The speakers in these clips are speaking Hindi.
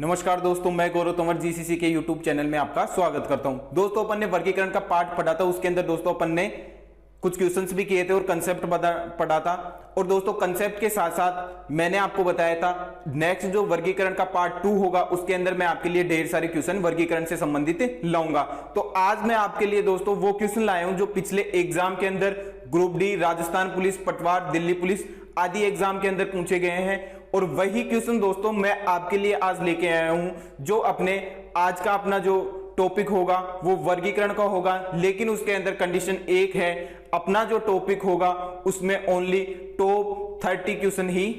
नमस्कार दोस्तों, मैं गौरव तंवर जीसीसी के यूट्यूब चैनल में आपका स्वागत करता हूं। दोस्तों अपन ने वर्गीकरण का पार्ट पढ़ा था, उसके अंदर दोस्तों अपन ने कुछ क्वेश्चंस भी किए थे और कंसेप्ट पढ़ा था। और दोस्तों कंसेप्ट के साथ साथ मैंने आपको बताया था नेक्स्ट जो वर्गीकरण का पार्ट 2 होगा उसके अंदर मैं आपके लिए ढेर सारे क्वेश्चन वर्गीकरण से संबंधित लाऊंगा। तो आज मैं आपके लिए दोस्तों वो क्वेश्चन लाया हूं जो पिछले एग्जाम के अंदर ग्रुप डी, राजस्थान पुलिस, पटवार, दिल्ली पुलिस आदि एग्जाम के अंदर पूछे गए हैं। और वही क्वेश्चन दोस्तों मैं आपके लिए आज लेके आया हूं जो अपने आज का अपना जो टॉपिक होगा वो वर्गीकरण का होगा, लेकिन उसके अंदर कंडीशन एक है, अपना जो टॉपिक होगा उसमें ओनली टॉप 30 क्वेश्चन ही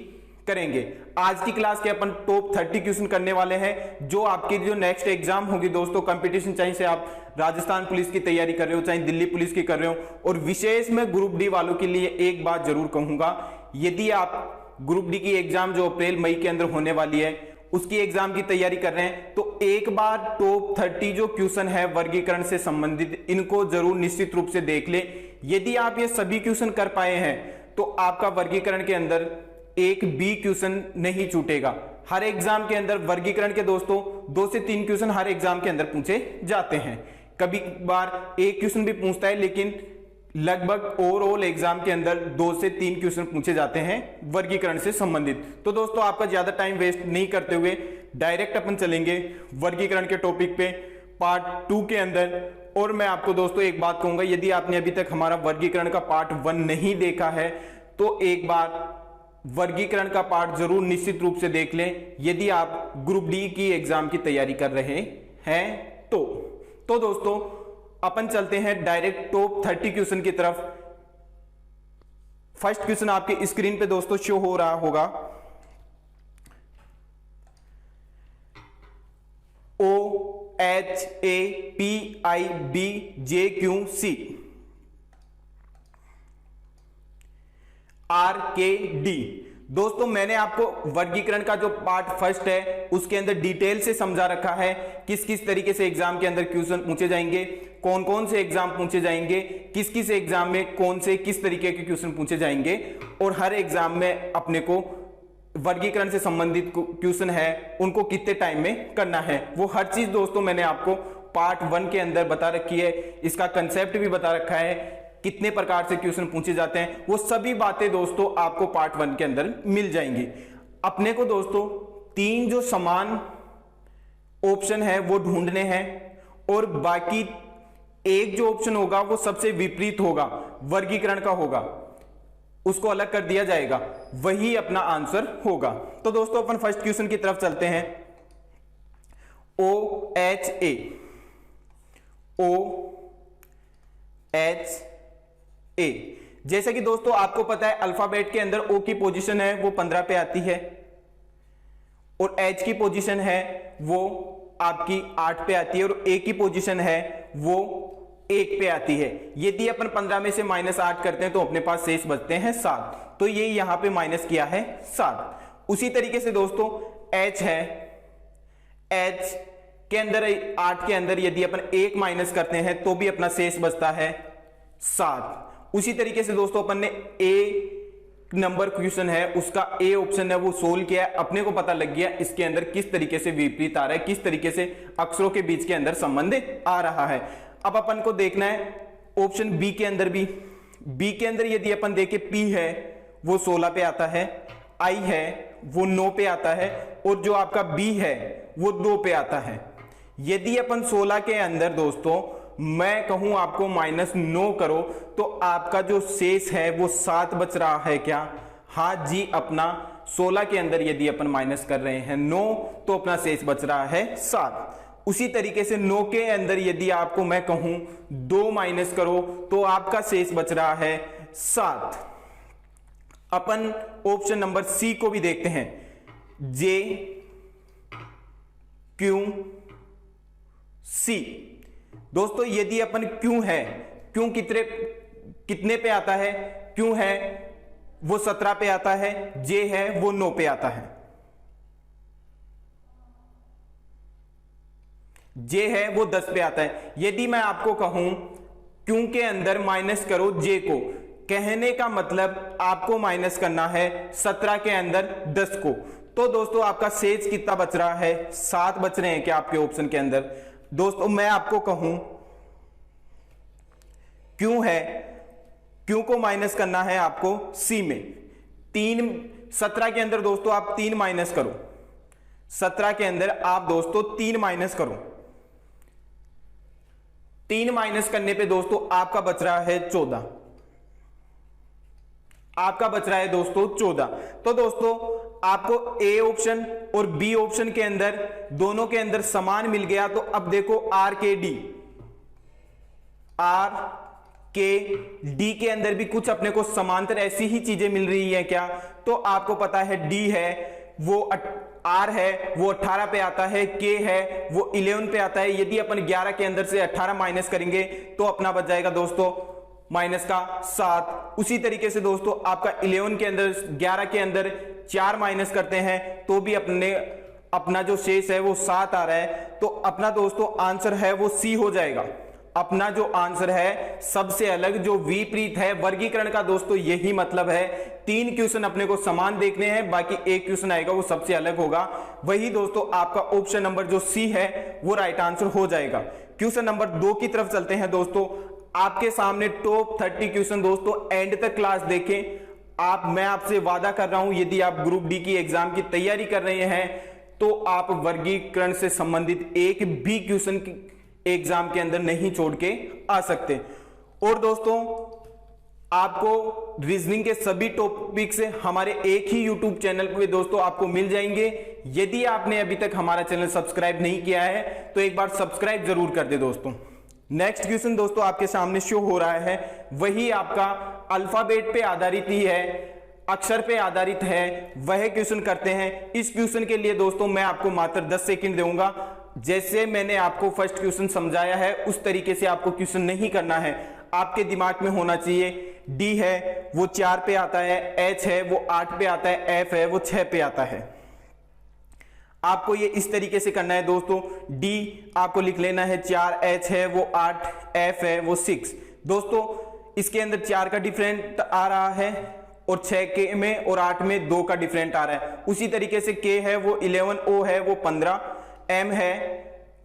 करेंगे। आज की क्लास के अपन टॉप 30 क्वेश्चन करने वाले हैं जो आपकी जो नेक्स्ट एग्जाम होगी दोस्तों, कंपटीशन चाहे से आप राजस्थान पुलिस की तैयारी कर रहे हो चाहे दिल्ली पुलिस की कर रहे हो। और विशेष में ग्रुप डी वालों के लिए एक बात जरूर कहूंगा, यदि आप ग्रुप डी की एग्जाम जो अप्रैल मई के अंदर होने वाली है उसकी एग्जाम की तैयारी कर रहे हैं तो एक बार टॉप 30 जो क्वेश्चन है वर्गीकरण से संबंधित इनको जरूर निश्चित रूप से देख ले। यदि आप ये सभी क्वेश्चन कर पाए हैं तो आपका वर्गीकरण के अंदर एक भी क्वेश्चन नहीं छूटेगा। हर एग्जाम के अंदर वर्गीकरण के दोस्तों 2 से 3 क्वेश्चन हर एग्जाम के अंदर पूछे जाते हैं, कभी बार एक क्वेश्चन भी पूछता है, लेकिन लगभग ओवरऑल एग्जाम के अंदर 2 से 3 क्वेश्चन पूछे जाते हैं वर्गीकरण से संबंधित। तो दोस्तों आपका ज्यादा टाइम वेस्ट नहीं करते हुए डायरेक्ट अपन चलेंगे वर्गीकरण के टॉपिक पे पार्ट 2 के अंदर। और मैं आपको दोस्तों एक बात कहूंगा, यदि आपने अभी तक हमारा वर्गीकरण का पार्ट 1 नहीं देखा है तो एक बार वर्गीकरण का पार्ट जरूर निश्चित रूप से देख लें यदि आप ग्रुप डी की एग्जाम की तैयारी कर रहे हैं तो दोस्तों अपन चलते हैं डायरेक्ट टॉप 30 क्वेश्चन की तरफ। फर्स्ट क्वेश्चन आपके स्क्रीन पे दोस्तों शो हो रहा होगा, OHAPIBJQC RKD। दोस्तों मैंने आपको वर्गीकरण का जो पार्ट फर्स्ट है उसके अंदर डिटेल से समझा रखा है किस किस तरीके से एग्जाम के अंदर क्वेश्चन पूछे जाएंगे, कौन कौन से एग्जाम पूछे जाएंगे, किस किस एग्जाम में कौन से किस तरीके के क्वेश्चन पूछे जाएंगे, और हर एग्जाम में अपने को वर्गीकरण से संबंधित क्वेश्चन है उनको कितने टाइम में करना है, वो हर चीज दोस्तों मैंने आपको पार्ट 1 के अंदर बता रखी है। इसका कंसेप्ट भी बता रखा है, कितने प्रकार से क्वेश्चन पूछे जाते हैं, वो सभी बातें दोस्तों आपको पार्ट 1 के अंदर मिल जाएंगी। अपने को दोस्तों 3 जो समान ऑप्शन है वो ढूंढने हैं और बाकी एक जो ऑप्शन होगा वो सबसे विपरीत होगा, वर्गीकरण का होगा, उसको अलग कर दिया जाएगा, वही अपना आंसर होगा। तो दोस्तों अपन फर्स्ट क्वेश्चन की तरफ चलते हैं। OHA जैसे कि दोस्तों आपको पता है अल्फाबेट के अंदर O की पोजीशन है वो 15 पे आती है और H की पोजीशन है वो आपकी 8 पे आती है और A की पोजीशन है वो 1 पे आती है। यदि अपन 15 में से -8 करते हैं तो अपने पास शेष बचते हैं 7, तो ये यहां पे माइनस किया है 7। उसी तरीके से दोस्तों H है, H के अंदर 8 के अंदर यदि अपन 1 माइनस करते हैं तो भी अपना शेष बचता है 7। उसी तरीके से दोस्तों अपन ने A नंबर क्वेश्चन है उसका A ऑप्शन है वो सोल्व किया, अपने को पता लग गया इसके अंदर किस तरीके से विपरीत आ रहा है, किस तरीके से अक्षरों के बीच के अंदर संबंध आ रहा है। अब अपन को देखना है ऑप्शन बी के अंदर भी, बी के अंदर यदि अपन देखें P है वो 16 पे आता है, I है वो 9 पे आता है और जो आपका B है वो 2 पे आता है। यदि अपन 16 के अंदर दोस्तों मैं कहूं आपको -9 करो तो आपका जो शेष है वो 7 बच रहा है क्या? हाँ जी, अपना 16 के अंदर यदि अपन माइनस कर रहे हैं 9 तो अपना शेष बच रहा है 7। उसी तरीके से 9 के अंदर यदि आपको मैं कहूं 2 माइनस करो तो आपका शेष बच रहा है 7। अपन ऑप्शन नंबर सी को भी देखते हैं, JQC। दोस्तों यदि अपन क्यों है, क्यों कितने पे आता है, क्यों है वो 17 पे आता है, जे है वो 9 पे आता है, जे है वो 10 पे आता है। यदि मैं आपको कहूं क्यों के अंदर माइनस करो जे को, कहने का मतलब आपको माइनस करना है 17 के अंदर 10 को, तो दोस्तों आपका शेष कितना बच रहा है, 7 बच रहे हैं क्या आपके ऑप्शन के अंदर। दोस्तों मैं आपको कहूं क्यों है, क्यों को माइनस करना है आपको सी में। 17 के अंदर दोस्तों आप 3 माइनस करो, 17 के अंदर आप दोस्तों 3 माइनस करो। 3 माइनस करने पे दोस्तों आपका बच रहा है 14, आपका बच रहा है दोस्तों 14। तो दोस्तों आपको ए ऑप्शन और बी ऑप्शन के अंदर दोनों के अंदर समान मिल गया। तो अब देखो आर के डी, आर के डी के अंदर भी कुछ अपने को समांतर ऐसी ही चीजें मिल रही है क्या। तो आपको पता है डी है वो आर है वो 18 पे आता है, के है वो 11 पे आता है। यदि अपन 11 के अंदर से 18 माइनस करेंगे तो अपना बच जाएगा दोस्तों माइनस का 7। उसी तरीके से दोस्तों आपका 11 के अंदर 11 के अंदर 4 माइनस करते हैं तो भी अपना जो शेष है वो 7 आ रहा है। तो अपना दोस्तों आंसर है वो सी हो जाएगा। अपना जो आंसर है सबसे अलग जो विपरीत है वर्गीकरण का दोस्तों यही मतलब है। 3 क्वेश्चन अपने को समान देखने हैं, बाकी एक क्वेश्चन आएगा वो सबसे अलग होगा। वही दोस्तों आपका ऑप्शन नंबर जो सी है वो राइट आंसर हो जाएगा। क्वेश्चन नंबर 2 की तरफ चलते हैं दोस्तों। आपके सामने टॉप 30 क्वेश्चन दोस्तों एंड तक क्लास देखें। मैं आपसे वादा कर रहा हूं यदि आप ग्रुप डी की एग्जाम की तैयारी कर रहे हैं तो आप वर्गीकरण से संबंधित एक भी क्वेश्चन एग्जाम के अंदर नहीं छोड़ के आ सकते। और दोस्तों आपको रीजनिंग के सभी टॉपिक से हमारे एक ही यूट्यूब चैनल पे दोस्तों आपको मिल जाएंगे। यदि आपने अभी तक हमारा चैनल सब्सक्राइब नहीं किया है तो एक बार सब्सक्राइब जरूर कर दे दोस्तों। नेक्स्ट क्वेश्चन दोस्तों आपके सामने शो हो रहा है, वही आपका अल्फाबेट पे आधारित ही है, अक्षर पे आधारित है, वह क्वेश्चन करते हैं। इस क्वेश्चन के लिए दोस्तों मैं आपको मात्र 10 सेकंड दूंगा। जैसे मैंने आपको फर्स्ट क्वेश्चन समझाया है उस तरीके से आपको क्वेश्चन नहीं करना है। आपके दिमाग में होना चाहिए डी है वो 4 पे आता है, एच है वो 8 पे आता है, एफ है वो 6 पे आता है। आपको ये इस तरीके से करना है दोस्तों। डी आपको लिख लेना है 4, एच है वो 8, एफ है वो 6। दोस्तों इसके अंदर 4 का डिफरेंट आ रहा है और 6 के में और 8 में 2 का डिफरेंट आ रहा है। उसी तरीके से के है वो 11, ओ है वो 15, एम है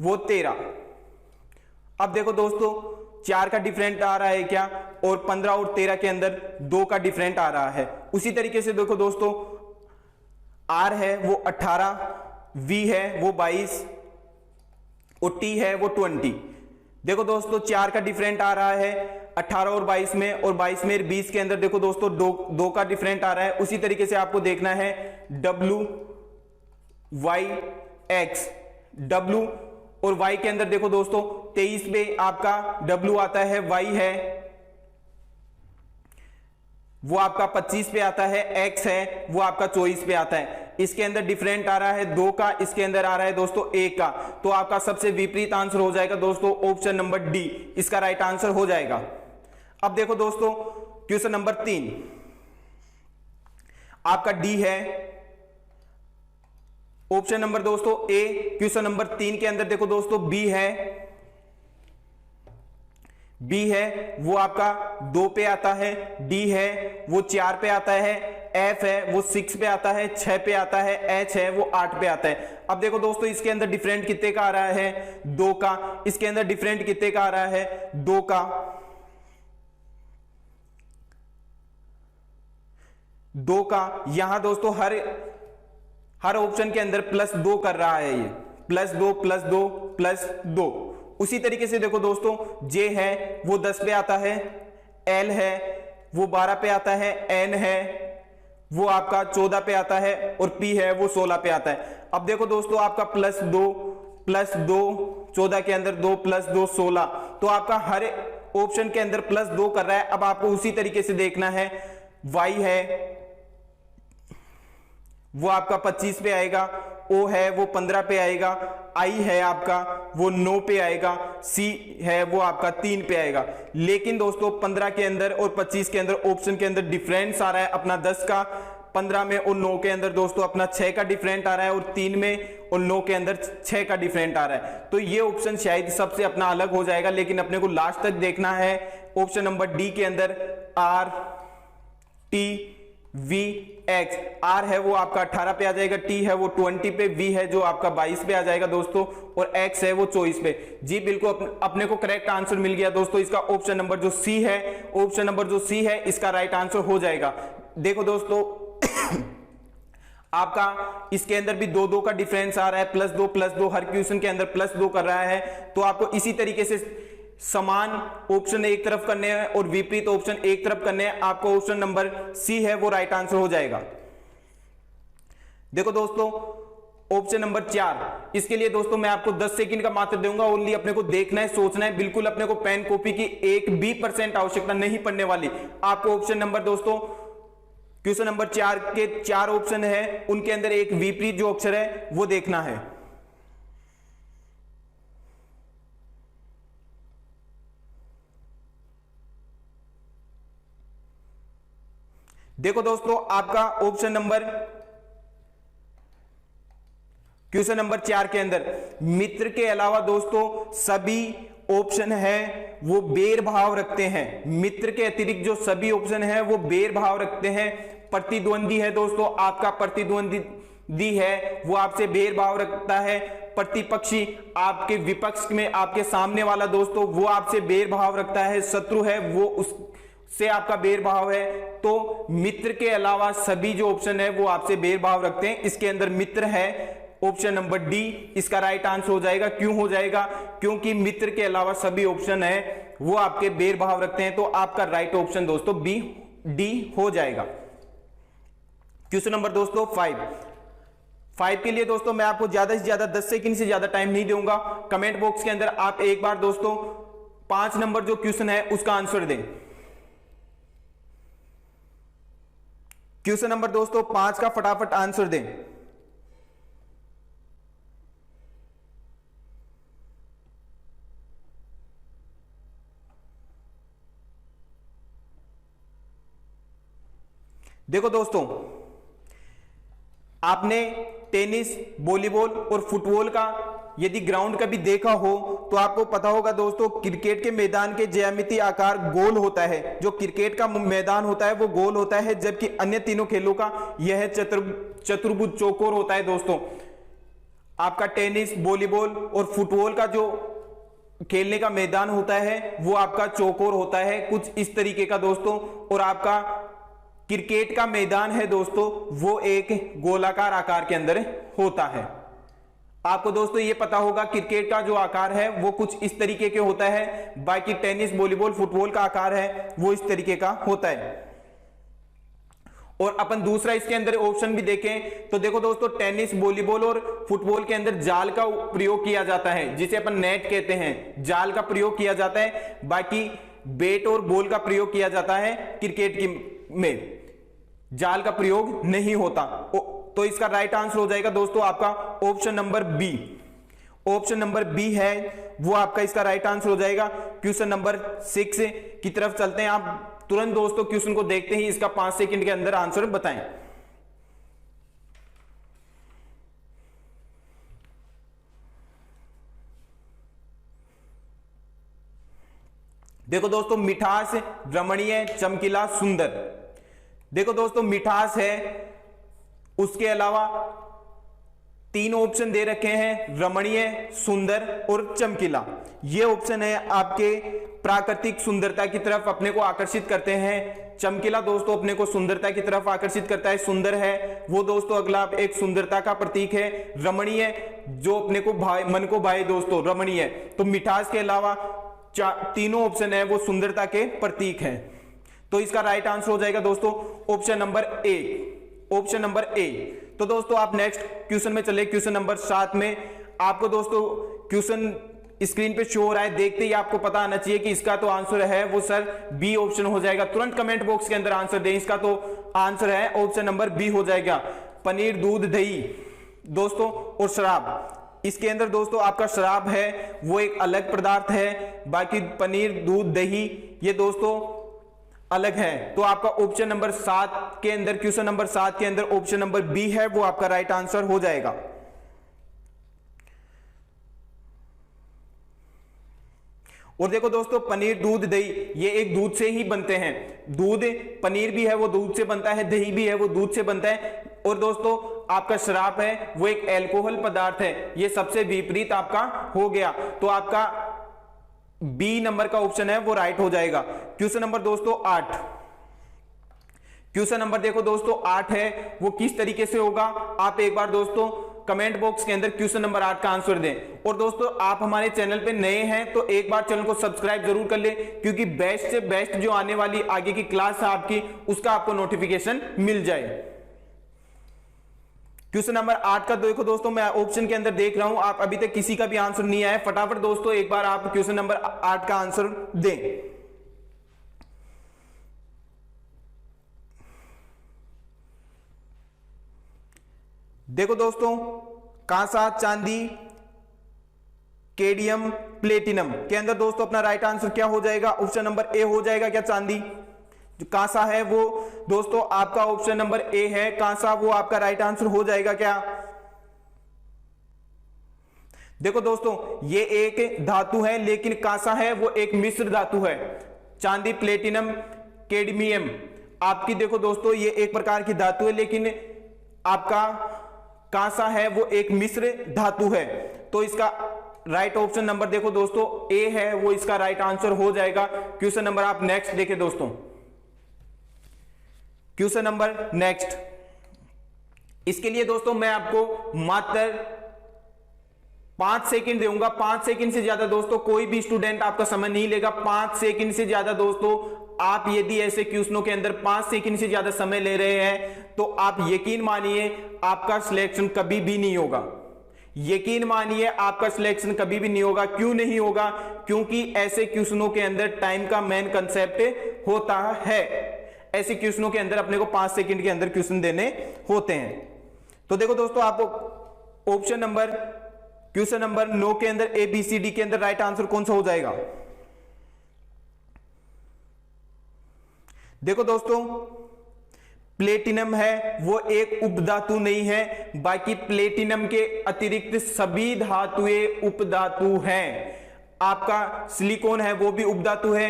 वो 13। अब देखो दोस्तों 4 का डिफरेंट आ रहा है क्या, और 15 और 13 के अंदर 2 का डिफरेंट आ रहा है। उसी तरीके से देखो दोस्तों आर है वो 18, वी है वो 22 और टी है वो 20। देखो दोस्तों 4 का डिफरेंट आ रहा है 18 और 22 में, और 22 में 20 के अंदर देखो दोस्तों 2 का डिफरेंट आ रहा है। उसी तरीके से आपको देखना है डब्ल्यू वाई एक्स, डब्ल्यू और वाई के अंदर देखो दोस्तों 23 पे आपका डब्ल्यू आता है, वाई है वो आपका 25 पे आता है, एक्स है वो आपका 24 पे आता है। इसके अंदर डिफरेंट आ रहा है 2 का, इसके अंदर आ रहा है दोस्तों 1 का। तो आपका सबसे विपरीत आंसर हो जाएगा दोस्तों ऑप्शन नंबर डी, इसका राइट आंसर हो जाएगा। अब देखो दोस्तों क्वेश्चन नंबर 3 आपका डी है ऑप्शन नंबर दोस्तों ए। क्वेश्चन नंबर 3 के अंदर देखो दोस्तों बी है वो आपका 2 पे आता है, डी है वो 4 पे आता है, एफ है वो 6 पे आता है, 6 पे आता है, एच है वो 8 पे आता है। अब देखो दोस्तों इसके अंदर डिफरेंट कितने का आ रहा है 2 का, इसके अंदर डिफरेंट कितने का आ रहा है 2 का, 2 का। यहां दोस्तों हर ऑप्शन के अंदर +2 कर रहा है, ये +2 +2 +2। उसी तरीके से देखो दोस्तों जे है वो 10 पे आता है, एल है वो 12 पे आता है, एन है वो आपका 14 पे आता है, और पी है वो 16 पे आता है। अब देखो दोस्तों आपका +2 +2 14 के अंदर 2 +2 16। तो आपका हर ऑप्शन के अंदर +2 कर रहा है। अब आपको उसी तरीके से देखना है, वाई है वो आपका 25 पे आएगा, ओ है वो 15 पे आएगा, आई है आपका वो 9 पे आएगा, सी है वो आपका 3 पे आएगा। लेकिन दोस्तों 15 के अंदर और 25 के अंदर ऑप्शन के अंदर डिफरेंस आ रहा है अपना 10 का, 15 में और 9 के अंदर दोस्तों अपना 6 का डिफरेंट आ रहा है, और 3 में और 9 के अंदर 6 का डिफरेंट आ रहा है। तो ये ऑप्शन शायद सबसे अपना अलग हो जाएगा, लेकिन अपने को लास्ट तक देखना है। ऑप्शन नंबर डी के अंदर R T V X, R है वो आपका 18 पे आ जाएगा, टी है वो 20 पे, वी है जो आपका 22 पे आ जाएगा दोस्तों, और एक्स है वो 24 पे। जी बिल्कुल अपने को करेक्ट आंसर मिल गया दोस्तों। इसका ऑप्शन नंबर जो सी है, ऑप्शन नंबर जो सी है इसका राइट आंसर हो जाएगा। देखो दोस्तों आपका इसके अंदर भी 2-2 का डिफरेंस आ रहा है, +2 हर क्वेश्चन के अंदर +2 कर रहा है। तो आपको इसी तरीके से समान ऑप्शन एक तरफ करने हैं और विपरीत ऑप्शन एक तरफ करने हैं। आपका ऑप्शन नंबर सी है वो राइट आंसर हो जाएगा। देखो दोस्तों ऑप्शन नंबर 4, इसके लिए दोस्तों मैं आपको 10 सेकंड का मात्र दूंगा। ओनली अपने को देखना है, सोचना है, बिल्कुल अपने को पेन कॉपी की 1% आवश्यकता नहीं पड़ने वाली। आपको ऑप्शन नंबर दोस्तों क्वेश्चन नंबर 4 के 4 ऑप्शन है, उनके अंदर एक विपरीत जो अक्षर है वो देखना है। देखो दोस्तों आपका ऑप्शन नंबर क्वेश्चन नंबर 4 के अंदर मित्र के अलावा दोस्तों सभी ऑप्शन है वो बेर भाव रखते हैं। मित्र के अतिरिक्त जो सभी ऑप्शन है वो बेर भाव रखते हैं। प्रतिद्वंदी है दोस्तों, आपका प्रतिद्वंदी है वो आपसे बेर भाव रखता है। प्रतिपक्षी आपके विपक्ष में आपके सामने वाला दोस्तों वो आपसे बेर भाव रखता है। शत्रु है वो उससे आपका बेर भाव है। तो मित्र के अलावा सभी जो ऑप्शन है वो आपसे बेर भाव रखते हैं। इसके अंदर मित्र है, ऑप्शन नंबर डी इसका राइट आंसर हो जाएगा। क्यों हो जाएगा? क्योंकि मित्र के अलावा सभी ऑप्शन है वो आपके बेर भाव रखते हैं। तो आपका राइट ऑप्शन दोस्तों बी डी हो जाएगा। क्वेश्चन नंबर दोस्तों 5 के लिए दोस्तों मैं आपको ज्यादा से ज्यादा 10 सेकंड से ज्यादा टाइम नहीं दूंगा। कमेंट बॉक्स के अंदर आप एक बार दोस्तों 5 नंबर जो क्वेश्चन है उसका आंसर दें। क्वेश्चन नंबर दोस्तों 5 का फटाफट आंसर दें। देखो दोस्तों आपने टेनिस, वॉलीबॉल और फुटबॉल का यदि ग्राउंड कभी देखा हो तो आपको पता होगा दोस्तों क्रिकेट के मैदान के ज्यामितीय आकार गोल होता है। जो क्रिकेट का मैदान होता है वो गोल होता है, जबकि अन्य तीनों खेलों का यह चतुर्भुज चौकोर होता है। दोस्तों आपका टेनिस, वॉलीबॉल और फुटबॉल का जो खेलने का मैदान होता है वो आपका चौकोर होता है, कुछ इस तरीके का दोस्तों। और आपका क्रिकेट का मैदान है दोस्तों वो एक गोलाकार आकार के अंदर होता है। आपको दोस्तों ये पता होगा क्रिकेट का जो आकार है वो कुछ इस तरीके के होता है, बाकी टेनिस, वॉलीबॉल, फुटबॉल का आकार है वो इस तरीके का होता है। और अपन दूसरा इसके अंदर ऑप्शन भी देखें तो देखो दोस्तों टेनिस, वॉलीबॉल और फुटबॉल के अंदर जाल का प्रयोग किया जाता है, जिसे अपन नेट कहते हैं, जाल का प्रयोग किया जाता है। बाकी बैट और बॉल का प्रयोग किया जाता है, क्रिकेट में जाल का प्रयोग नहीं होता। तो इसका राइट आंसर हो जाएगा दोस्तों आपका option number B. Option number B है वो आपका इसका राइट आंसर हो जाएगा। क्वेश्चन नंबर 6 की तरफ चलते हैं। आप तुरंत दोस्तों क्वेश्चन को देखते ही इसका 5 सेकंड के अंदर आंसर बताएं। देखो दोस्तों मिठास, रमणीय, चमकीला, सुंदर। देखो दोस्तों मिठास है, उसके अलावा 3 ऑप्शन दे रखे हैं, रमणीय, सुंदर और चमकीला। ये ऑप्शन है आपके प्राकृतिक सुंदरता की तरफ अपने को आकर्षित करते हैं। चमकीला दोस्तों अपने को सुंदरता की तरफ आकर्षित करता है। सुंदर है वो दोस्तों अगला एक सुंदरता का प्रतीक है। रमणीय जो अपने को मन को भाए दोस्तों, रमणीय। तो मिठास के अलावा तीनों ऑप्शन है वो सुंदरता के प्रतीक हैं। तो इसका राइट आंसर हो जाएगा दोस्तों option number A. Option number A. तो दोस्तों आप नेक्स्ट क्वेश्चन में चले। क्वेश्चन नंबर 7 में आपको दोस्तों क्वेश्चन स्क्रीन पे शो हो रहा है, देखते ही आपको पता आना चाहिए कि इसका तो आंसर है वो सर बी ऑप्शन हो जाएगा। तुरंत कमेंट बॉक्स के अंदर आंसर दें। इसका तो आंसर है ऑप्शन नंबर बी हो जाएगा। पनीर, दूध, दही दोस्तों और शराब। इसके अंदर दोस्तों आपका शराब है वो एक अलग पदार्थ है, बाकी पनीर, दूध, दही ये दोस्तों अलग है। तो आपका ऑप्शन नंबर 7 के अंदर, क्वेश्चन नंबर 7 के अंदर ऑप्शन नंबर बी है वो आपका राइट आंसर हो जाएगा। और देखो दोस्तों पनीर, दूध, दही ये एक दूध से ही बनते हैं। दूध, पनीर भी है वो दूध से बनता है, दही भी है वो दूध से बनता है। और दोस्तों आपका शराब है वो एक अल्कोहल पदार्थ है। ये सबसे विपरीत आपका हो गया, तो आपका बी नंबर का ऑप्शन है वो राइट हो जाएगा। क्वेश्चन नंबर दोस्तों 8, क्वेश्चन नंबर देखो दोस्तों 8 है, वो किस तरीके से होगा आप एक बार दोस्तों कमेंट बॉक्स के अंदर क्वेश्चन नंबर 8 का आंसर दें। और दोस्तों आप हमारे चैनल पे नए हैं तो एक बार चैनल को सब्सक्राइब जरूर कर ले, क्योंकि बेस्ट से बेस्ट जो आने वाली आगे की क्लास है आपकी उसका आपको नोटिफिकेशन मिल जाए। क्वेश्चन नंबर 8 का देखो दोस्तों मैं ऑप्शन के अंदर देख रहा हूं, आप अभी तक किसी का भी आंसर नहीं आया। फटाफट दोस्तों एक बार आप क्वेश्चन नंबर 8 का आंसर दें। देखो दोस्तों कांसा, चांदी, केडियम, प्लेटिनम के अंदर दोस्तों अपना राइट आंसर क्या हो जाएगा? ऑप्शन नंबर ए हो जाएगा क्या? चांदी। जो कांसा है वो दोस्तों आपका ऑप्शन नंबर ए है, कांसा, वो आपका राइट आंसर हो जाएगा क्या? देखो दोस्तों ये एक धातु है, लेकिन कांसा है वो एक मिश्र धातु है। चांदी, प्लेटिनम, कैडमियम आपकी देखो दोस्तों ये एक प्रकार की धातु है, लेकिन आपका कांसा है वो एक मिश्र धातु है। तो इसका राइट ऑप्शन नंबर देखो दोस्तों ए है, वो इसका राइट आंसर हो जाएगा। क्वेश्चन नंबर आप नेक्स्ट देखें दोस्तों। क्वेश्चन नंबर नेक्स्ट, इसके लिए दोस्तों मैं आपको मात्र 5 सेकंड दूंगा। 5 सेकंड से ज्यादा दोस्तों कोई भी स्टूडेंट आपका समय नहीं लेगा। 5 सेकंड से ज्यादा दोस्तों आप यदि ऐसे क्वेश्चनों के अंदर 5 सेकंड से ज्यादा समय ले रहे हैं तो आप यकीन मानिए आपका सिलेक्शन कभी भी नहीं होगा। यकीन मानिए आपका सिलेक्शन कभी भी नहीं होगा। क्यों नहीं होगा? क्योंकि ऐसे क्वेश्चनों के अंदर टाइम का मेन कंसेप्ट होता है। ऐसे क्वेश्चनों के अंदर अपने को 5 सेकंड के अंदर क्वेश्चन देने होते हैं। तो देखो दोस्तों आप ऑप्शन नंबर क्वेश्चन नंबर 9 के अंदर ए बी सी डी के अंदर राइट आंसर कौन सा हो जाएगा? देखो दोस्तों प्लेटिनम है वो एक उपधातु नहीं है, बाकी प्लेटिनम के अतिरिक्त सभी धातुएं उपधातु हैं। आपका सिलिकॉन है वो भी उपधातु है,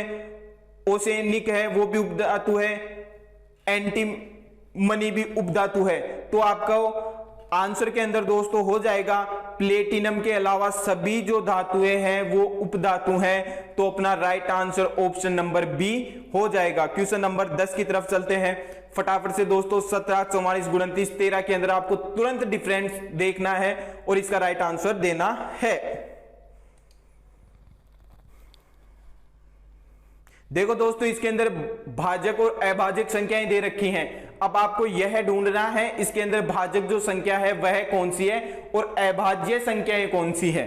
ओसेनिक है वो भी उपधातु है, एंटीमनी भी उपधातु है। तो आपका आंसर के अंदर दोस्तों हो जाएगा प्लेटिनम के अलावा सभी जो धातुएं हैं वो उपधातु हैं। तो अपना right answer option number B हो जाएगा। क्वेश्चन नंबर 10 की तरफ चलते हैं फटाफट से दोस्तों। 17, 44, 29, 13 के अंदर आपको तुरंत डिफरेंस देखना है और इसका राइट आंसर देना है। देखो दोस्तों इसके अंदर भाजक और अभाजक संख्याएं दे रखी हैं। अब आपको यह ढूंढना है इसके अंदर भाजक जो संख्या है वह कौन सी है और अभाज्य संख्याएं कौन सी है।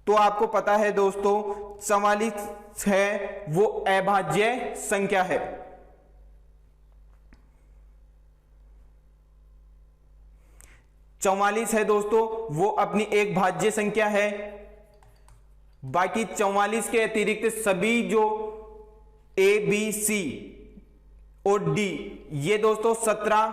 तो आपको पता है दोस्तों 44 है वो अभाज्य संख्या है। चौवालीस है दोस्तों वो अपनी एक भाज्य संख्या है। बाकी 44 के अतिरिक्त सभी जो ए बी सी और डी ये दोस्तों 17,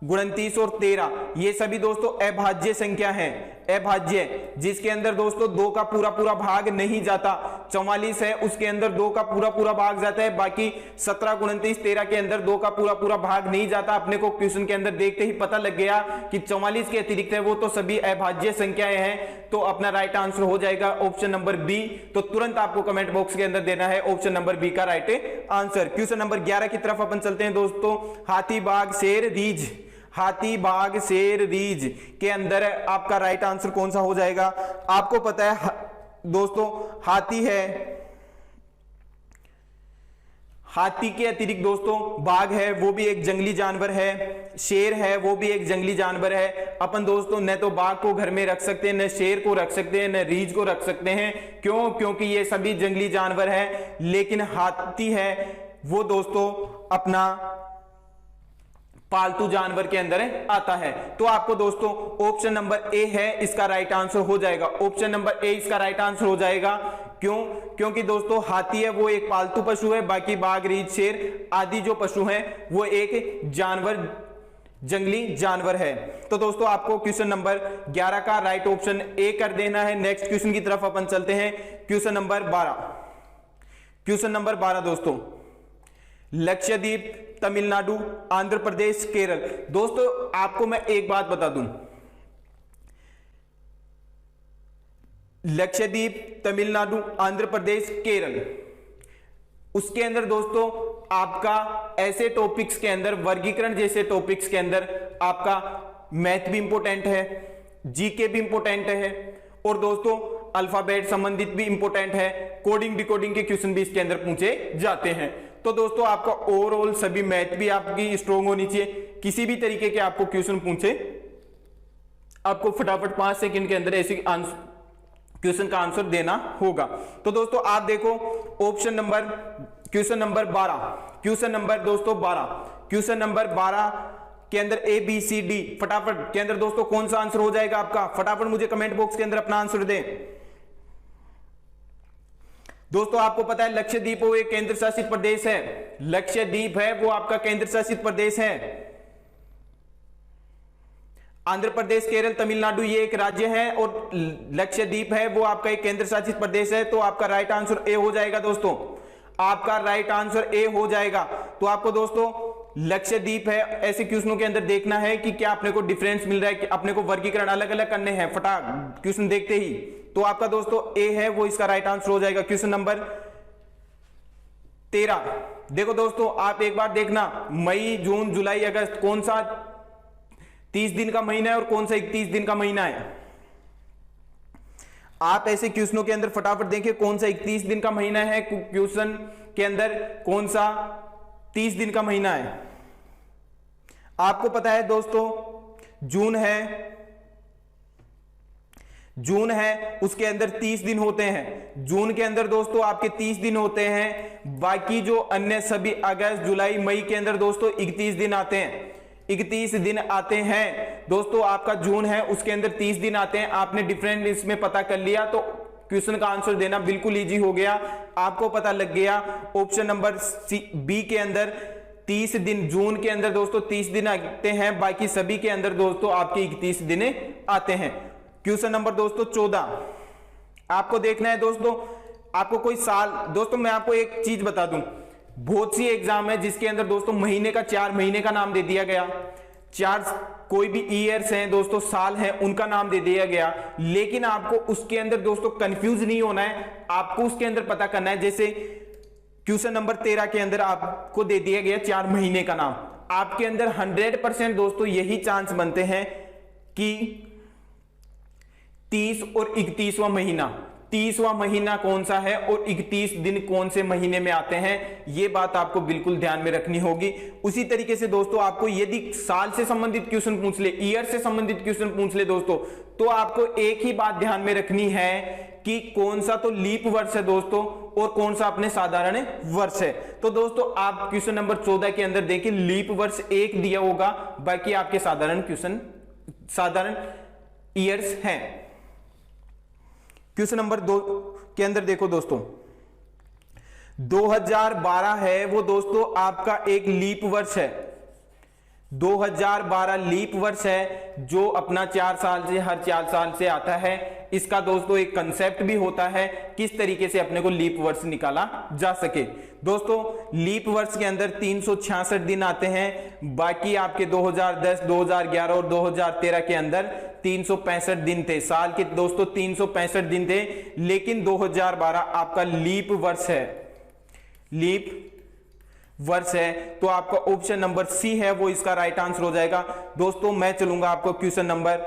29 और 13 ये सभी दोस्तों अभाज्य संख्या है। अभाज्य जिसके अंदर दोस्तों 2 का पूरा पूरा भाग नहीं जाता। 44 है उसके अंदर 2 का पूरा पूरा भाग जाता है, बाकी 17, 29, 13 के अंदर 2 का पूरा पूरा भाग नहीं जाता। अपने को क्वेश्चन के अंदर देखते ही पता लग गया कि 44 के अतिरिक्त है वो तो सभी अभाज्य संख्याएं हैं। तो अपना राइट आंसर हो जाएगा ऑप्शन नंबर बी। तो तुरंत आपको कमेंट बॉक्स के अंदर देना है ऑप्शन नंबर बी का राइट आंसर। क्वेश्चन नंबर 11 की तरफ अपन चलते हैं दोस्तों। हाथी, बाघ, शेर, रीछ, हाथी, बाघ, शेर, रीछ के अंदर आपका राइट आंसर कौन सा हो जाएगा? आपको पता है दोस्तों हाथी है, हाथी के अतिरिक्त दोस्तों बाघ है वो भी एक जंगली जानवर है, शेर है वो भी एक जंगली जानवर है। अपन दोस्तों न तो बाघ को घर में रख सकते हैं, न शेर को रख सकते हैं, न रीछ को रख सकते हैं। क्यों? क्योंकि ये सभी जंगली जानवर है। लेकिन हाथी है वो दोस्तों अपना पालतू जानवर के अंदर आता है। तो आपको दोस्तों ऑप्शन नंबर ए है इसका राइट आंसर हो जाएगा। ऑप्शन नंबर ए इसका राइट आंसर हो जाएगा। क्यों? क्योंकि दोस्तों हाथी है वो एक पालतू पशु है, बाकी बाघ, रीछ, शेर आदि जो पशु हैं वो एक जानवर जंगली जानवर है। तो दोस्तों आपको क्वेश्चन नंबर 11 का राइट ऑप्शन ए कर देना है। नेक्स्ट क्वेश्चन की तरफ अपन चलते हैं। Question number 12। क्वेश्चन नंबर 12 दोस्तों, लक्षद्वीप, तमिलनाडु, आंध्र प्रदेश, केरल। दोस्तों आपको मैं एक बात बता दूं, लक्षद्वीप, तमिलनाडु, आंध्र प्रदेश, केरल, उसके अंदर दोस्तों आपका ऐसे टॉपिक्स के अंदर, वर्गीकरण जैसे टॉपिक्स के अंदर आपका मैथ भी इंपॉर्टेंट है, जीके भी इंपॉर्टेंट है, और दोस्तों अल्फाबेट संबंधित भी इंपॉर्टेंट है, कोडिंग डिकोडिंग के क्वेश्चन भी इसके अंदर पूछे जाते हैं। तो दोस्तों आपका ओवरऑल सभी मैथ भी आपकी स्ट्रॉन्ग होनी चाहिए। किसी भी तरीके के आपको क्वेश्चन पूछे, आपको फटाफट 5 सेकंड के अंदर ऐसे क्वेश्चन का आंसर देना होगा। तो दोस्तों आप देखो option number, question number 12, question number दोस्तों 12, क्वेश्चन नंबर 12 के अंदर ए बी सी डी, फटाफट के अंदर दोस्तों कौन सा आंसर हो जाएगा आपका? फटाफट मुझे कमेंट बॉक्स के अंदर अपना आंसर दें। दोस्तों आपको पता है लक्षद्वीप वो एक केंद्र शासित प्रदेश है, लक्षद्वीप है वो आपका केंद्र शासित प्रदेश है। आंध्र प्रदेश, केरल, तमिलनाडु ये एक राज्य है और लक्षद्वीप है वो आपका एक केंद्र शासित प्रदेश है। तो आपका राइट आंसर ए हो जाएगा दोस्तों, आपका राइट आंसर ए हो जाएगा। तो आपको दोस्तों लक्षद्वीप है ऐसे क्वेश्चनों के अंदर देखना है कि क्या अपने को डिफरेंस मिल रहा है, कि अपने को वर्गीकरण अलग अलग करने हैं फटाक क्वेश्चन देखते ही। तो आपका दोस्तों ए है वो इसका राइट आंसर हो जाएगा। क्वेश्चन नंबर 13 देखो दोस्तों, आप एक बार देखना, मई, जून, जुलाई, अगस्त कौन सा 30 दिन का महीना है और कौन सा 31 दिन का महीना है? आप ऐसे क्वेश्चनों के अंदर फटाफट देखिए कौन सा 31 दिन का महीना है, क्वेश्चन के अंदर कौन सा 30 दिन का महीना है। आपको पता है दोस्तों जून है, जून है उसके अंदर 30 दिन होते हैं, जून के अंदर दोस्तों आपके 30 दिन होते हैं। बाकी जो अन्य सभी अगस्त, जुलाई, मई के अंदर दोस्तों 31 दिन आते हैं, 31 दिन आते हैं दोस्तों। आपका जून है उसके अंदर 30 दिन आते हैं। आपने डिफरेंट इसमें पता कर लिया तो क्वेश्चन का आंसर देना बिल्कुल इजी हो गया, आपको पता लग गया। ऑप्शन नंबर बी के अंदर 30 दिन, जून के अंदर दोस्तों 30 दिन आते हैं, बाकी सभी के अंदर दोस्तों आपके 31 दिन आते हैं। क्वेश्चन नंबर दोस्तों 14 आपको देखना है दोस्तों, आपको कोई साल, दोस्तों मैं आपको एक चीज बता दूं, बहुत सी एग्जाम है जिसके अंदर दोस्तों महीने का, 4 महीने का नाम दे दिया गया, 4 कोई भी ईयर्स हैं दोस्तों, साल हैं, उनका नाम दे दिया गया। लेकिन आपको उसके अंदर दोस्तों कंफ्यूज नहीं होना है, आपको उसके अंदर पता करना है। जैसे क्वेश्चन नंबर 13 के अंदर आपको दे दिया गया 4 महीने का नाम, आपके अंदर 100% दोस्तों यही चांस बनते हैं कि 30 और 31वां महीना, 30वां महीना कौन सा है और 31 दिन कौन से महीने में आते हैं, ये बात आपको बिल्कुल ध्यान में रखनी होगी। उसी तरीके से दोस्तों आपको यदि साल से संबंधित क्वेश्चन पूछ ले, ईयर से संबंधित क्वेश्चन पूछ ले दोस्तों, तो आपको एक ही बात ध्यान में रखनी है कि कौन सा तो लीप वर्ष है दोस्तों और कौन सा अपने साधारण वर्ष है। तो दोस्तों आप क्वेश्चन नंबर 14 के अंदर देखिए लीप वर्ष 1 दिया होगा, बाकी आपके साधारण क्वेश्चन, साधारण ईयर्स हैं। क्वेश्चन नंबर 2 के अंदर देखो दोस्तों 2012 है वो दोस्तों आपका एक लीप वर्ष है, 2012 लीप वर्ष है जो अपना 4 साल से, हर 4 साल से आता है। इसका दोस्तों एक कंसेप्ट भी होता है किस तरीके से अपने को लीप वर्ष निकाला जा सके। दोस्तों लीप वर्ष के अंदर 366 दिन आते हैं, बाकी आपके 2010, 2011 और 2013 के अंदर 365 दिन थे, साल के दोस्तों 365 दिन थे। लेकिन 2012 आपका लीप वर्ष है, लीप वर्ष है, तो आपका ऑप्शन नंबर सी है वो इसका राइट आंसर हो जाएगा। दोस्तों मैं चलूंगा आपको क्वेश्चन नंबर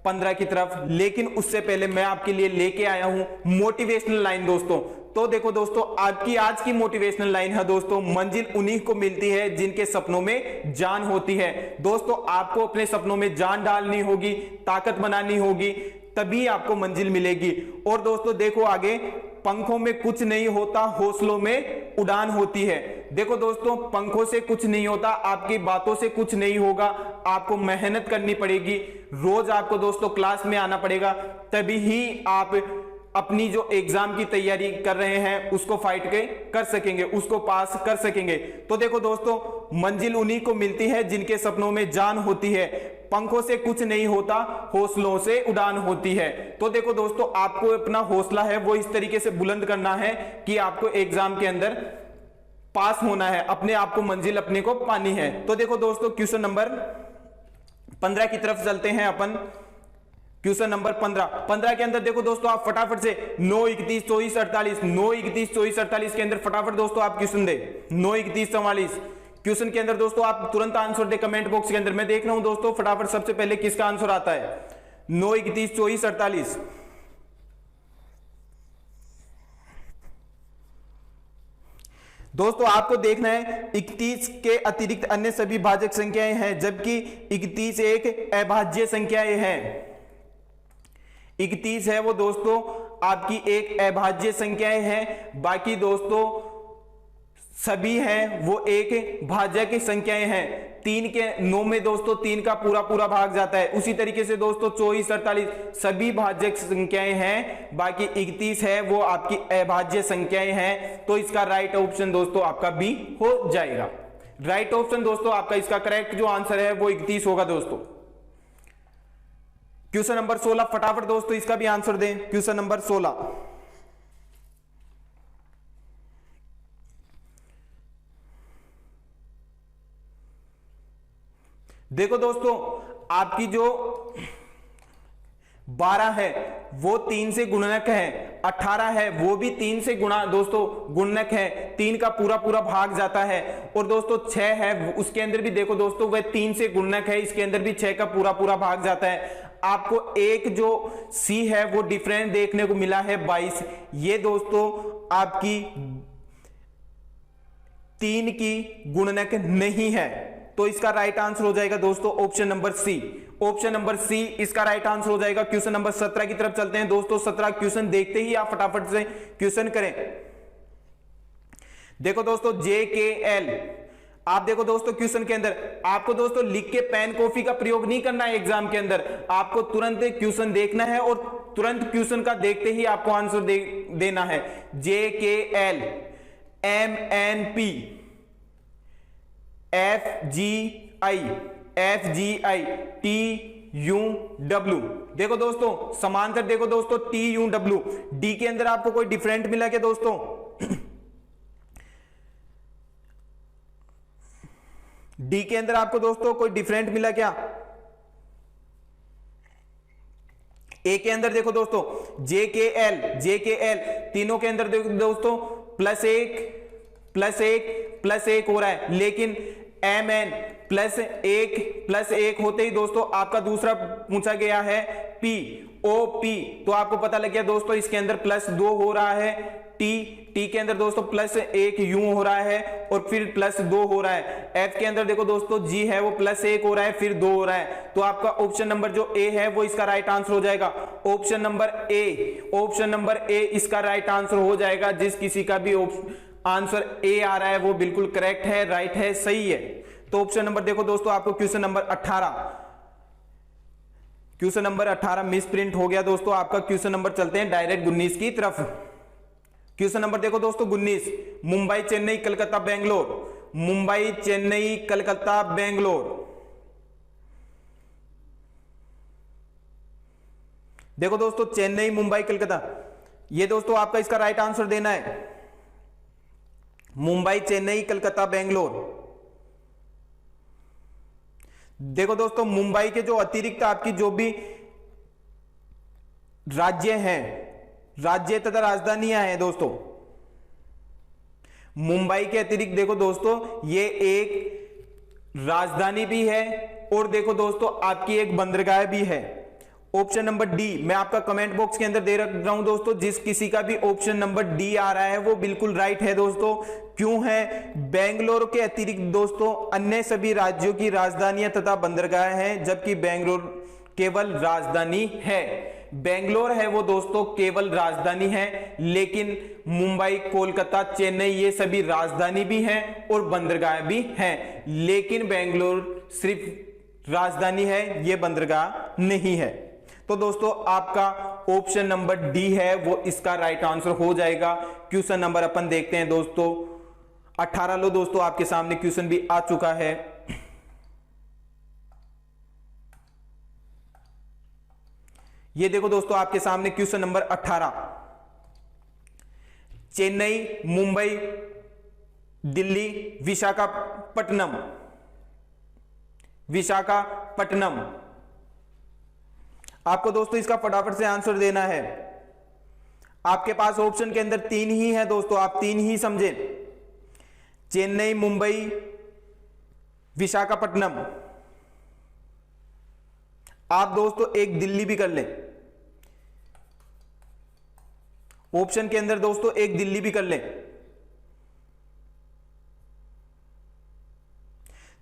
15 की तरफ, लेकिन उससे पहले मैं आपके लिए लेके आया हूं मोटिवेशनल लाइन दोस्तों। तो देखो दोस्तों आपकी आज की मोटिवेशनल लाइन है दोस्तों, मंजिल उन्हीं को मिलती है जिनके सपनों में जान होती है। दोस्तों आपको अपने सपनों में जान डालनी होगी, ताकत बनानी होगी, तभी आपको मंजिल मिलेगी। और दोस्तों देखो आगे, पंखों में कुछ नहीं होता, हौसलों में उड़ान होती है। देखो दोस्तों पंखों से कुछ नहीं होता, आपकी बातों से कुछ नहीं होगा, आपको मेहनत करनी पड़ेगी, रोज आपको दोस्तों क्लास में आना पड़ेगा, तभी ही आप अपनी जो एग्जाम की तैयारी कर रहे हैं उसको फाइट कर सकेंगे, उसको पास कर सकेंगे। तो देखो दोस्तों मंजिल उन्हीं को मिलती है जिनके सपनों में जान होती है, पंखों से कुछ नहीं होता, हौसलों से उड़ान होती है। तो देखो दोस्तों, आपको अपना हौसला है वो इस तरीके से बुलंद करना है कि आपको एग्जाम के अंदर पास होना है, अपने आप को मंजिल अपने को पानी है। तो देखो दोस्तों, क्वेश्चन नंबर 15 की तरफ चलते हैं अपन। क्वेश्चन नंबर 15 के अंदर देखो दोस्तों, आप फटाफट से 9, 31, 24, 48, 9, 31, 24, 48 के अंदर फटाफट दोस्तों आप क्वेश्चन दे। 9, 31, 44 क्वेश्चन के अंदर दोस्तों आप तुरंत आंसर दे कमेंट बॉक्स के अंदर। मैं देख रहा हूं दोस्तों फटाफट सबसे पहले किसका आंसर आता है। 9, 31, 24, 48। दोस्तों आपको देखना है 31 के अतिरिक्त अन्य सभी भाजक संख्याएं हैं, जबकि 31 एक अभाज्य संख्याएं हैं। 31 है वो दोस्तों आपकी एक अभाज्य संख्याएं हैं, बाकी दोस्तों सभी हैं वो एक भाजक की संख्याएं हैं। 3 के 9 में दोस्तों 3 का पूरा पूरा भाग जाता है। उसी तरीके से दोस्तों 24, 48 सभी भाजक संख्याएं हैं, बाकी 31 है वो आपकी अभाज्य संख्याएं हैं। तो इसका राइट ऑप्शन दोस्तों आपका बी हो जाएगा। राइट ऑप्शन दोस्तों आपका इसका करेक्ट जो आंसर है वो 31 होगा दोस्तों। क्वेश्चन नंबर 16 फटाफट दोस्तों इसका भी आंसर दें। क्वेश्चन नंबर 16 देखो दोस्तों, आपकी जो 12 है वो 3 से गुणनक है, 18 है वो भी 3 से गुणा दोस्तों गुणनक है, 3 का पूरा पूरा भाग जाता है। और दोस्तों 6 है उसके अंदर भी देखो दोस्तों वह 3 से गुणनक है, इसके अंदर भी 6 का पूरा पूरा भाग जाता है। आपको एक जो सी है वो डिफरेंट देखने को मिला है 22, ये दोस्तों आपकी 3 की गुणनक नहीं है। तो इसका राइट आंसर हो जाएगा दोस्तों option number C. Option number C इसका राइट आंसर हो जाएगा। क्वेश्चन नंबर 17 की तरफ चलते हैं दोस्तों। 17 क्वेश्चन देखते ही आप फटाफट से क्वेश्चन करें। देखो दोस्तों JKL, आप देखो दोस्तों क्वेश्चन के अंदर आपको दोस्तों लिख के पेन कॉपी का प्रयोग नहीं करना है एग्जाम के अंदर, आपको तुरंत क्वेश्चन देखना है और तुरंत क्वेश्चन का देखते ही आपको आंसर देना है। JKL MNP FGI TUW। देखो दोस्तों समांतर देखो दोस्तों TUW। डी के अंदर आपको कोई डिफरेंट मिला क्या दोस्तों? डी के अंदर आपको दोस्तों कोई डिफरेंट मिला क्या? ए के अंदर देखो दोस्तों JKL तीनों के अंदर देखो दोस्तों +1 +1 हो रहा है, लेकिन MN +1 होते ही दोस्तों आपका दूसरा पूछा गया है POP, तो आपको पता लग गया दोस्तों इसके अंदर +2 हो रहा है। टी के अंदर दोस्तों +1 यूं हो रहा है और फिर +2 हो रहा है। F के अंदर देखो दोस्तों G है वो +1 हो रहा है फिर 2 हो रहा है। तो आपका ऑप्शन नंबर जो ए है वो इसका राइट आंसर हो जाएगा। ऑप्शन नंबर ए इसका राइट आंसर हो जाएगा। जिस किसी का भी आंसर ए आ रहा है वो बिल्कुल करेक्ट है, राइट है, सही है। तो ऑप्शन नंबर देखो दोस्तों आपको क्वेश्चन नंबर 18 मिस प्रिंट हो गया दोस्तों आपका। क्वेश्चन नंबर चलते हैं डायरेक्ट 19 की तरफ। क्वेश्चन नंबर देखो दोस्तों 19 मुंबई चेन्नई कलकत्ता बेंगलोर। देखो दोस्तों चेन्नई मुंबई कलकत्ता, ये दोस्तों आपका इसका राइट आंसर देना है। मुंबई चेन्नई कलकत्ता बेंगलोर। देखो दोस्तों मुंबई के जो अतिरिक्त आपकी जो भी राज्य तथा राजधानियां हैं दोस्तों, मुंबई के अतिरिक्त देखो दोस्तों ये एक राजधानी भी है और देखो दोस्तों आपकी एक बंदरगाह भी है। ऑप्शन नंबर डी मैं आपका कमेंट बॉक्स के अंदर दे रहा हूं दोस्तों। जिस किसी का भी ऑप्शन नंबर डी आ रहा है वो बिल्कुल राइट है दोस्तों। क्यों है? बेंगलोर के अतिरिक्त दोस्तों अन्य सभी राज्यों की राजधानियां तथा बंदरगाह हैं, जबकि बेंगलोर केवल राजधानी है। बेंगलोर है वो दोस्तों केवल राजधानी है, लेकिन मुंबई, कोलकाता, चेन्नई ये सभी राजधानी भी हैं और बंदरगाह भी हैं, लेकिन बेंगलोर सिर्फ राजधानी है, ये बंदरगाह नहीं है। तो दोस्तों आपका ऑप्शन नंबर डी है वो इसका राइट आंसर हो जाएगा। क्वेश्चन नंबर अपन देखते हैं दोस्तों 18 लो दोस्तों, आपके सामने क्वेश्चन भी आ चुका है। ये देखो दोस्तों आपके सामने क्वेश्चन नंबर 18। चेन्नई, मुंबई, दिल्ली, विशाखापट्टनम, विशाखापट्टनम। आपको दोस्तों इसका फटाफट से आंसर देना है। आपके पास ऑप्शन के अंदर 3 ही है दोस्तों, आप 3 ही समझे। चेन्नई, मुंबई, विशाखापट्टनम। आप दोस्तों एक दिल्ली भी कर लें, ऑप्शन के अंदर दोस्तों एक दिल्ली भी कर लें।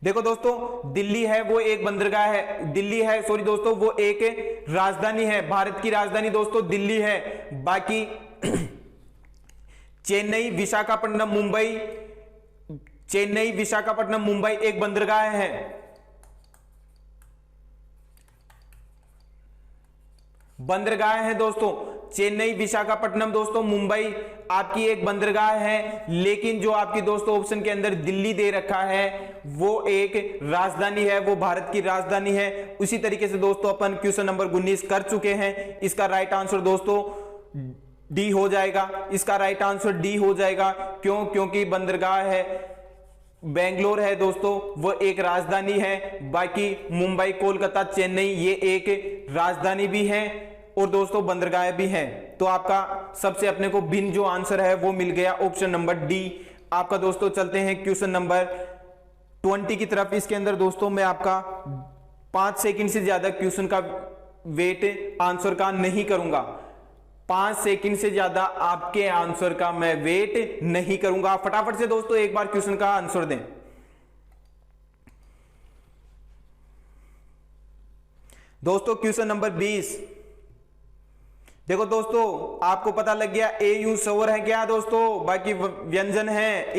देखो दोस्तों दिल्ली है वो एक बंदरगाह है, दिल्ली है सॉरी दोस्तों वो एक राजधानी है, भारत की राजधानी दोस्तों दिल्ली है। बाकी चेन्नई, विशाखापट्टनम, मुंबई, चेन्नई, विशाखापट्टनम, मुंबई एक बंदरगाह है। बंदरगाह है दोस्तों, चेन्नई, विशाखापट्टनम दोस्तों, मुंबई आपकी एक बंदरगाह है। लेकिन जो आपकी दोस्तों ऑप्शन के अंदर दिल्ली दे रखा है वो एक राजधानी है, वो भारत की राजधानी है। उसी तरीके से दोस्तों अपन क्वेश्चन नंबर 19 कर चुके हैं। इसका राइट आंसर दोस्तों डी हो जाएगा, इसका राइट आंसर डी हो जाएगा। क्यों? क्योंकि बंदरगाह है, बेंगलोर है दोस्तों वो एक राजधानी है। बाकी मुंबई, कोलकाता, चेन्नई ये एक राजधानी भी है और दोस्तों बंदरगाह भी है। तो आपका सबसे अपने को भिन्न जो आंसर है वो मिल गया, ऑप्शन नंबर डी आपका। दोस्तों चलते हैं क्वेश्चन नंबर 20 की तरफ। इसके अंदर दोस्तों मैं आपका 5 सेकंड से ज्यादा क्वेश्चन का वेट आंसर का नहीं करूंगा। 5 सेकंड से ज्यादा आपके आंसर का मैं वेट नहीं करूंगा। फटाफट से दोस्तों एक बार क्वेश्चन का आंसर दें। दोस्तों क्वेश्चन नंबर 20 देखो दोस्तों आपको पता लग गया ए यू स्वर है क्या दोस्तों, बाकी व्यंजन है।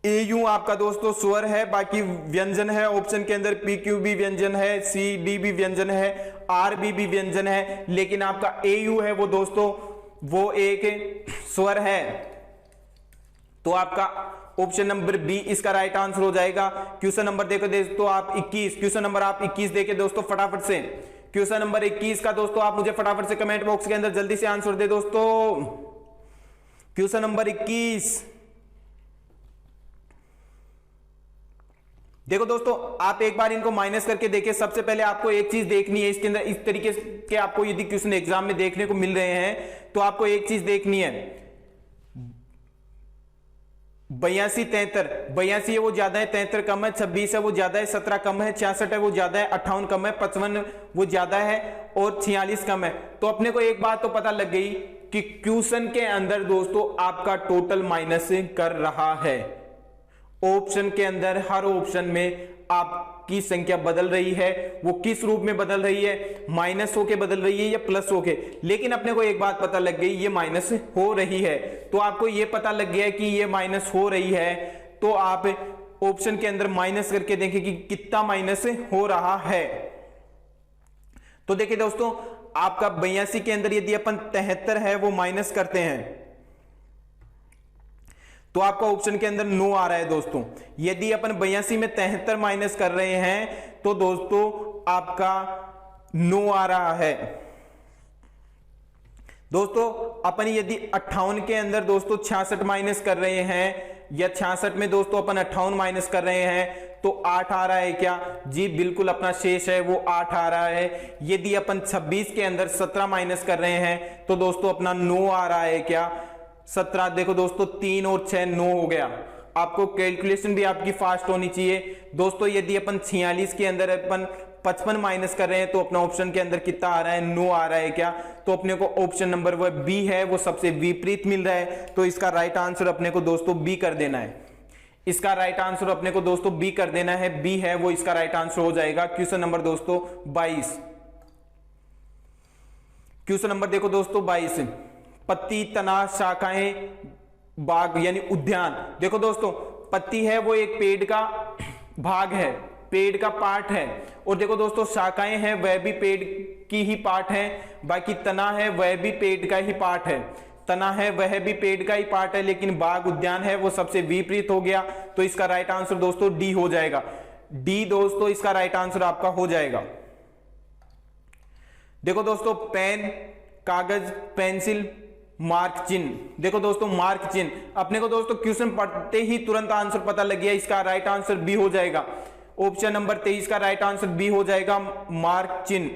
ए यू आपका दोस्तों स्वर है, बाकी व्यंजन है। ऑप्शन के अंदर पी क्यू भी व्यंजन है, सी डी भी व्यंजन है, आर बी भी व्यंजन है। लेकिन आपका ए यू है वो दोस्तों वो एक स्वर है। तो आपका ऑप्शन नंबर बी इसका राइट आंसर हो जाएगा। क्वेश्चन नंबर देखो दोस्तों आप 21, क्वेश्चन नंबर आप 21 देखे दोस्तों फटाफट से। क्वेश्चन नंबर 21 का दोस्तों आप मुझे फटाफट से कमेंट बॉक्स के अंदर जल्दी से आंसर दे दोस्तों। क्वेश्चन नंबर 21 देखो दोस्तों आप एक बार इनको माइनस करके देखिए। सबसे पहले आपको एक चीज देखनी है इसके अंदर, इस तरीके के आपको यदि क्वेश्चन एग्जाम में देखने को मिल रहे हैं तो आपको एक चीज देखनी है। 82, 73, 82 है वो ज्यादा है, 73 कम है, 26 है वो ज्यादा है, 17 कम है, 66 है वो ज्यादा है, 58 कम है, 55 वो ज्यादा है और 46 कम है। तो अपने को एक बात तो पता लग गई कि क्वेश्चन के अंदर दोस्तों आपका टोटल माइनस कर रहा है। ऑप्शन के अंदर हर ऑप्शन में आपकी संख्या बदल रही है। वो किस रूप में बदल रही है, माइनस होके बदल रही है या प्लस होके। लेकिन अपने को एक बात पता लग गई ये माइनस हो रही है। तो आपको ये पता लग गया कि ये माइनस हो रही है तो आप ऑप्शन के अंदर माइनस करके देखें कि कितना माइनस हो रहा है। तो देखिए दोस्तों आपका 82 के अंदर यदि अपन 73 है वो माइनस करते हैं तो आपका ऑप्शन के अंदर 9 आ रहा है दोस्तों। यदि अपन 82 में 73 माइनस कर रहे हैं तो दोस्तों आपका 9 आ रहा है। दोस्तों अपन यदि 58 के अंदर दोस्तों 66 माइनस कर रहे हैं या 66 में दोस्तों अपन 58 माइनस कर रहे हैं तो 8 आ रहा है क्या? जी बिल्कुल अपना शेष है वो 8 आ रहा है। यदि अपन 26 के अंदर 17 माइनस कर रहे हैं तो दोस्तों अपना 9 आ रहा है क्या? 17 देखो दोस्तों 3 और 6 9 हो गया। आपको कैलकुलेशन भी आपकी फास्ट होनी चाहिए दोस्तों। यदि अपन 46 के अंदर अपन 55 माइनस कर रहे हैं तो अपना ऑप्शन के अंदर कितना आ रहा है? 9 आ रहा है क्या? तो अपने को ऑप्शन नंबर वो बी है वो सबसे विपरीत मिल रहा है। तो इसका राइट आंसर अपने को दोस्तों बी कर देना है। इसका राइट आंसर अपने को दोस्तों बी कर देना है। बी है वो इसका राइट आंसर हो जाएगा। क्वेश्चन नंबर दोस्तों 22, क्वेश्चन नंबर देखो दोस्तों 22, पत्ती, तना, शाखाएं, बाग यानी उद्यान। देखो दोस्तों पत्ती है वो एक पेड़ का भाग है, पेड़ का पार्ट है। और देखो दोस्तों शाखाएं हैं वह भी पेड़ की ही पार्ट है। बाकी तना है वह भी पेड़ का ही पार्ट है। तना है वह भी पेड़ का ही पार्ट है, लेकिन बाग उद्यान है वो सबसे विपरीत हो गया। तो इसका राइट आंसर दोस्तों डी हो जाएगा। डी दोस्तों इसका राइट आंसर आपका हो जाएगा। देखो दोस्तों, पेन, कागज, पेंसिल, मार्क चिन्ह। देखो दोस्तों, मार्क चिन्ह अपने को दोस्तों क्वेश्चन पढ़ते ही तुरंत आंसर पता लग गया, इसका राइट आंसर बी हो जाएगा। ऑप्शन नंबर 23 का राइट आंसर बी हो जाएगा, मार्क चिन्ह।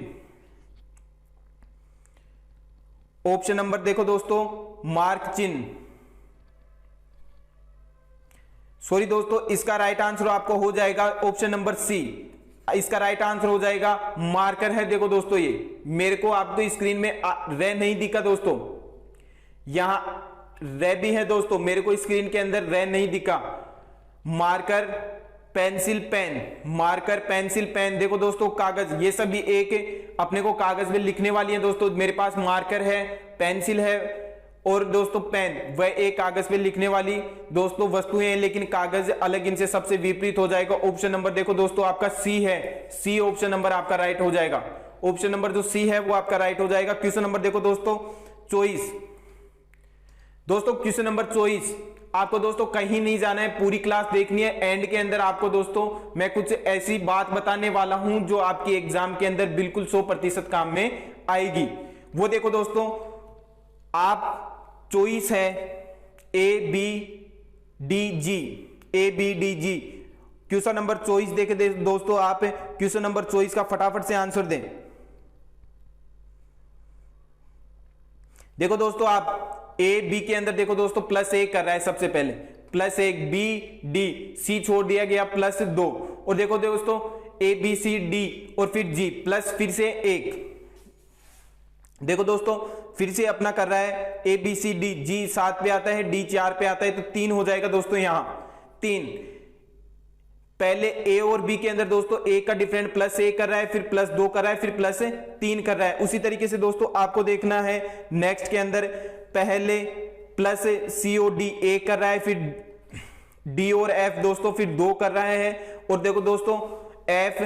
ऑप्शन नंबर देखो दोस्तों, मार्क चिन्ह। सॉरी दोस्तों, इसका राइट आंसर आपको हो जाएगा ऑप्शन नंबर सी। इसका राइट आंसर हो जाएगा मार्कर है। देखो दोस्तों, ये मेरे को आपको स्क्रीन में रे नहीं दिखा दोस्तों, यहां रे भी है दोस्तों, मेरे को स्क्रीन के अंदर रे नहीं दिखा। Marker, pencil, pen, marker, pencil, pen. देखो दोस्तों, कागज, ये सभी एक अपने को कागज में लिखने वाली है दोस्तों। मेरे पास मार्कर है, पेंसिल है और दोस्तों पेन, वह एक कागज पे लिखने वाली दोस्तों वस्तुएं हैं, लेकिन कागज अलग इनसे सबसे विपरीत हो जाएगा। ऑप्शन नंबर देखो दोस्तों आपका सी है, सी ऑप्शन नंबर आपका राइट हो जाएगा। ऑप्शन नंबर जो सी है वो आपका राइट हो जाएगा। क्वेश्चन नंबर देखो दोस्तों 24। दोस्तों क्वेश्चन नंबर 24 आपको दोस्तों कहीं नहीं जाना है, पूरी क्लास देखनी है। एंड के अंदर आपको दोस्तों मैं कुछ ऐसी बात बताने वाला हूं जो आपकी एग्जाम के अंदर बिल्कुल 100% काम में आएगी। वो देखो दोस्तों, आप चॉइस है A B D G, A B D G. Question number 24 देखे दोस्तों, आप क्वेश्चन नंबर 24 का फटाफट से आंसर दें। देखो दोस्तों, आप ए बी के अंदर देखो दोस्तों +1 कर रहा है, सबसे पहले +1, बी डी, सी छोड़ दिया गया +2, और देखो दोस्तों ए बी सी डी और फिर जी प्लस फिर से 1। देखो दोस्तों फिर से अपना कर रहा है ए बी सी डी, जी 7 पे आता है, डी 4 पे आता है, तो 3 हो जाएगा दोस्तों। यहां 3 पहले ए और बी के अंदर दोस्तों ए का डिफरेंट +1 कर रहा है, फिर +2 कर रहा है, फिर +3 कर रहा है। उसी तरीके से दोस्तों आपको देखना है नेक्स्ट के अंदर, पहले +COD 1 कर रहा है, फिर डी और एफ दोस्तों फिर 2 कर रहा है, और देखो दोस्तों एफ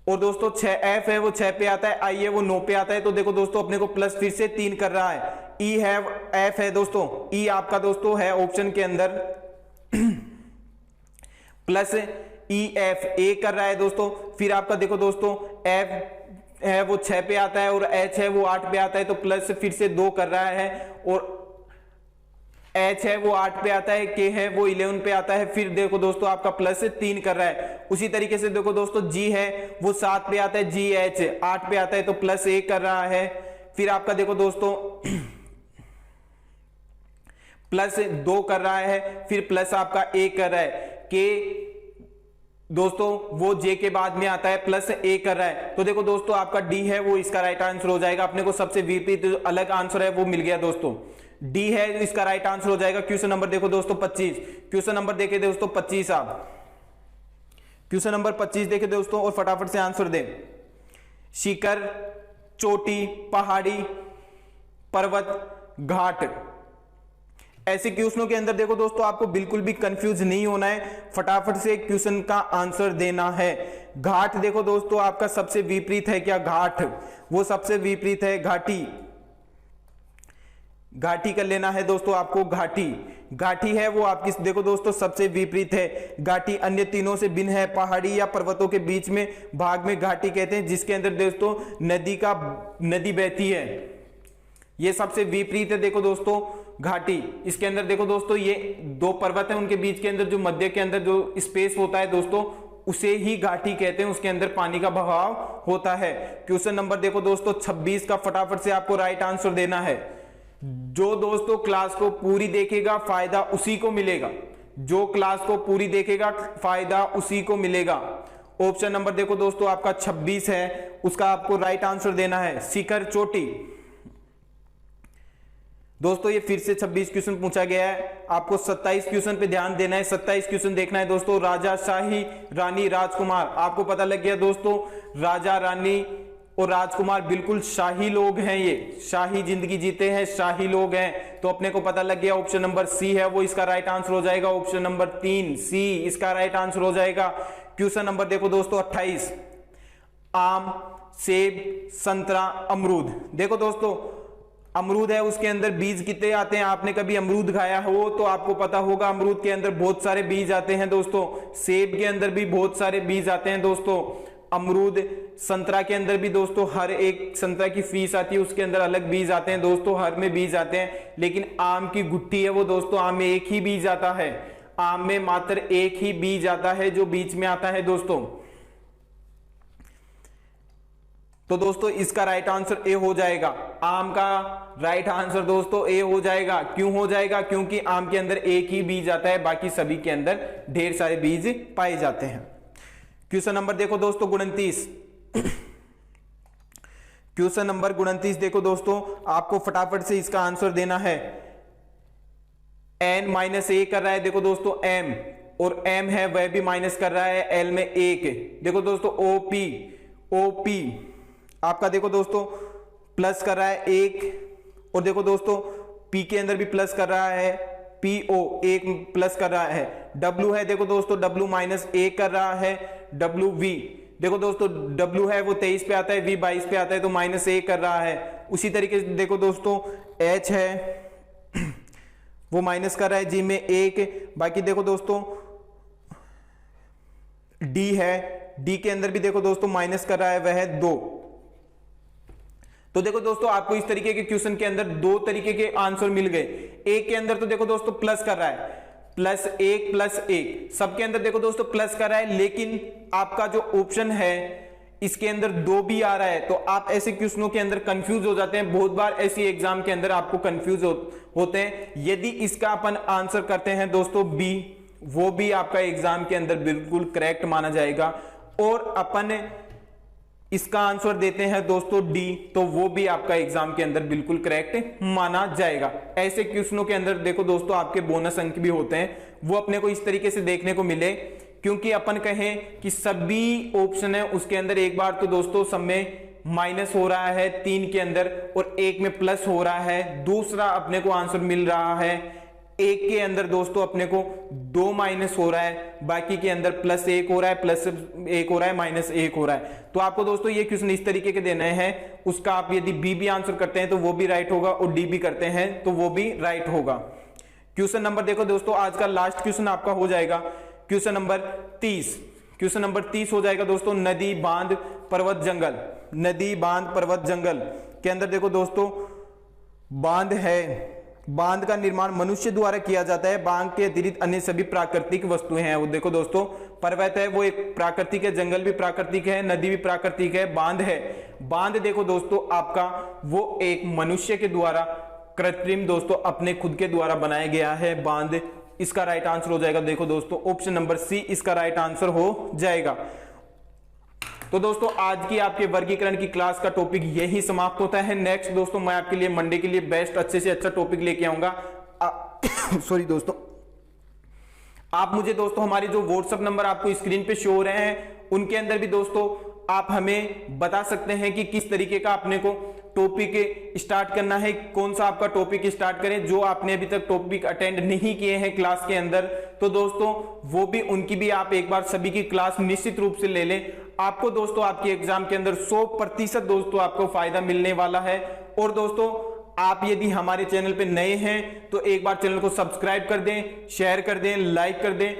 और दोस्तों 6F है वो 6 पे आता है, आई है वो 9 पे आता है। तो देखो दोस्तों अपने को प्लस फिर से 3 कर रहा है। ई है एफ है दोस्तों, ई आपका दोस्तों है ऑप्शन के अंदर +EF 1 कर रहा है दोस्तों। फिर आपका देखो दोस्तों एफ है वो 6 पे आता है, और एच है वो 8 पे आता है, तो प्लस फिर से 2 कर रहा है, और एच है वो 8 पे आता है, के है वो 11 पे आता है, फिर देखो दोस्तों आपका +3 कर रहा है। उसी तरीके से देखो दोस्तों जी है वो 7 पे आता है, जी एच 8 पे आता है, तो +1 कर रहा है। फिर आपका देखो दोस्तों +2 कर रहा है, फिर प्लस आपका 1 कर रहा है। के दोस्तों वो जे के बाद में आता है, +1 कर रहा है। तो देखो दोस्तों आपका डी है वो इसका राइट आंसर हो जाएगा। अपने को सबसे विपरीत अलग आंसर है वो मिल गया दोस्तों, डी है इसका राइट आंसर हो जाएगा। क्वेश्चन नंबर देखो दोस्तों 25, क्वेश्चन नंबर देखे दोस्तों 25, आप क्वेश्चन नंबर 25 देखे दोस्तों और फटाफट से आंसर दें। शिखर, चोटी, पहाड़ी, पर्वत, घाट, ऐसे क्वेश्चनों के अंदर देखो दोस्तों आपको बिल्कुल भी कंफ्यूज नहीं होना है, फटाफट से क्वेश्चन का आंसर देना है। घाट देखो दोस्तों आपका सबसे विपरीत है क्या? घाट वो सबसे विपरीत है। घाटी, घाटी कर लेना है दोस्तों आपको। घाटी, घाटी है वो आपकी देखो दोस्तों सबसे विपरीत है। घाटी अन्य तीनों से भिन्न है। पहाड़ी या पर्वतों के बीच में भाग में घाटी कहते हैं, जिसके अंदर दोस्तों नदी बहती है, ये सबसे विपरीत है देखो दोस्तों घाटी। इसके अंदर देखो दोस्तों ये 2 पर्वत है, उनके बीच के अंदर जो मध्य के अंदर जो स्पेस होता है दोस्तों उसे ही घाटी कहते हैं, उसके अंदर पानी का बहाव होता है। क्वेश्चन नंबर देखो दोस्तों 26 का फटाफट से आपको राइट आंसर देना है। जो दोस्तों क्लास को पूरी देखेगा फायदा उसी को मिलेगा, जो क्लास को पूरी देखेगा फायदा उसी को मिलेगा। ऑप्शन नंबर देखो दोस्तों आपका 26 है, उसका आपको राइट आंसर देना है शिखर, चोटी। दोस्तों ये फिर से 26 क्वेश्चन पूछा गया है, आपको 27 क्वेश्चन पे ध्यान देना है। 27 क्वेश्चन देखना है दोस्तों। राजा, शाही, रानी, राजकुमार, आपको पता लग गया दोस्तों राजा, रानी और राजकुमार बिल्कुल शाही लोग हैं, ये शाही जिंदगी जीते हैं, शाही लोग हैं, तो अपने को पता लग गया ऑप्शन नंबर सी है वो इसका राइट आंसर हो जाएगा। ऑप्शन नंबर 3 सी इसका राइट आंसर हो जाएगा। क्वेश्चन नंबर देखो दोस्तों 28, आम, सेब, संतरा, अमरूद। देखो दोस्तों अमरूद है उसके अंदर बीज कितने आते हैं, आपने कभी अमरूद खाया हो तो आपको पता होगा अमरूद के अंदर बहुत सारे बीज आते हैं दोस्तों। सेब के अंदर भी बहुत सारे बीज आते हैं दोस्तों। अमरूद, संतरा के अंदर भी दोस्तों हर एक संतरा की फीस आती है, उसके अंदर अलग बीज आते हैं दोस्तों, हर में बीज आते हैं। लेकिन आम की गुट्टी है वो दोस्तों, आम में एक ही बीज आता है, आम में मात्र एक ही बीज आता है जो बीच में आता है दोस्तों। तो दोस्तों इसका राइट आंसर ए हो जाएगा। आम का राइट आंसर दोस्तों ए हो जाएगा। क्यों हो जाएगा? क्योंकि आम के अंदर एक ही बीज आता है, बाकी सभी के अंदर ढेर सारे बीज पाए जाते हैं। क्वेश्चन नंबर देखो दोस्तों 29। क्वेश्चन नंबर 29 देखो दोस्तों, आपको फटाफट से इसका आंसर देना है। n माइनस ए कर रहा है देखो दोस्तों m, और m है वह भी माइनस कर रहा है l में 1। देखो दोस्तों OP आपका देखो दोस्तों प्लस कर रहा है 1, और देखो दोस्तों p के अंदर भी प्लस कर रहा है, PO 1 प्लस कर रहा है। W है देखो दोस्तों W माइनस 1 कर रहा है, WV देखो दोस्तों W है वो 23 पे आता है, V 22 पे आता है, तो माइनस 1 कर रहा है। उसी तरीके से देखो दोस्तों H है वो माइनस कर रहा है G में 1। बाकी देखो दोस्तों D है, D के अंदर भी देखो दोस्तों माइनस कर रहा है वह है 2। तो देखो दोस्तों आपको इस तरीके के क्वेश्चन के अंदर दो तरीके के आंसर मिल गए। एक के अंदर तो देखो दोस्तों प्लस कर रहा है, +1+1 सबके अंदर देखो दोस्तों प्लस कर रहा है, लेकिन आपका जो ऑप्शन है इसके अंदर 2 भी आ रहा है। तो आप ऐसे क्वेश्चनों के अंदर कंफ्यूज हो जाते हैं, बहुत बार ऐसी एग्जाम के अंदर आपको कंफ्यूज होते हैं। यदि इसका अपन आंसर करते हैं दोस्तों बी, वो भी आपका एग्जाम के अंदर बिल्कुल करेक्ट माना जाएगा। और अपन इसका आंसर देते हैं दोस्तों डी, तो वो भी आपका एग्जाम के अंदर बिल्कुल करेक्ट माना जाएगा। ऐसे क्वेश्चनों के अंदर देखो दोस्तों आपके बोनस अंक भी होते हैं, वो अपने को इस तरीके से देखने को मिले। क्योंकि अपन कहें कि सभी ऑप्शन है उसके अंदर एक बार तो दोस्तों सब में माइनस हो रहा है 3 के अंदर, और 1 में प्लस हो रहा है। दूसरा अपने को आंसर मिल रहा है 1 के अंदर दोस्तों अपने को 2 माइनस हो रहा है, बाकी के अंदर +1 हो रहा है, +1 हो रहा है, -1 हो रहा है। तो आपको दोस्तों ये क्वेश्चन इस तरीके के देने हैं, उसका आप यदि बी भी आंसर करते हैं तो वो भी राइट होगा, और डी भी करते हैं तो वो भी राइट होगा। क्वेश्चन नंबर देखो दोस्तों आज का लास्ट क्वेश्चन आपका हो जाएगा क्वेश्चन नंबर 30। क्वेश्चन नंबर 30 हो जाएगा दोस्तों नदी, बांध, पर्वत, जंगल। नदी, बांध, पर्वत, जंगल के अंदर देखो दोस्तों बांध है, बांध का निर्माण मनुष्य द्वारा किया जाता है। बांध के अतिरिक्त अन्य सभी प्राकृतिक वस्तुएं हैं। वो देखो दोस्तों पर्वत है वो एक प्राकृतिक है, जंगल भी प्राकृतिक है, नदी भी प्राकृतिक है, बांध है। बांध देखो दोस्तों आपका वो एक मनुष्य के द्वारा कृत्रिम दोस्तों अपने खुद के द्वारा बनाया गया है बांध। इसका राइट आंसर हो जाएगा देखो दोस्तों ऑप्शन नंबर सी, इसका राइट आंसर हो जाएगा। तो दोस्तों आज की आपके वर्गीकरण की क्लास का टॉपिक यही समाप्त होता है। नेक्स्ट दोस्तों मैं आपके लिए मंडे के लिए बेस्ट अच्छे से अच्छा टॉपिक लेके आऊंगा। सॉरी दोस्तों, आप मुझे दोस्तों हमारे जो व्हाट्सएप नंबर आपको स्क्रीन पे शो हो रहे हैं उनके अंदर भी दोस्तों आप हमें बता सकते हैं कि किस तरीके का अपने को टॉपिक स्टार्ट करना है, कौन सा आपका टॉपिक स्टार्ट करें। जो आपने अभी तक टॉपिक अटेंड नहीं किए हैं क्लास के अंदर, तो दोस्तों वो भी उनकी भी आप एक बार सभी की क्लास निश्चित रूप से ले लें। आपको दोस्तों आपके एग्जाम के अंदर 100% दोस्तों आपको फायदा मिलने वाला है। और दोस्तों आप यदि हमारे चैनल पे नए हैं तो एक बार चैनल को सब्सक्राइब कर दें, शेयर कर दें, लाइक कर दें।